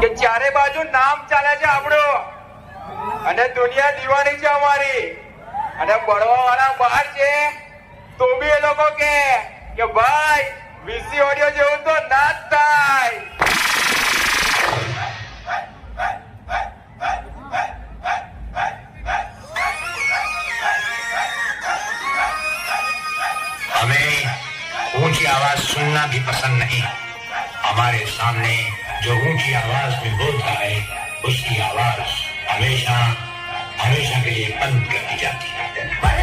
કે ચારે બાજુ નામ ચાલે છે આપણું અને દુનિયા દીવાની છે અમારી અને બળવા વાળા બહાર છે તો બી એ લોકો કે ભાઈ વીસી ઓડિયો જેવું તો ના જ થાય. हमें ऊंची आवाज सुनना भी पसंद नहीं. हमारे सामने जो ऊंची आवाज में बोलता है उसकी आवाज हमेशा हमेशा के लिए बंद कर दी जाती है.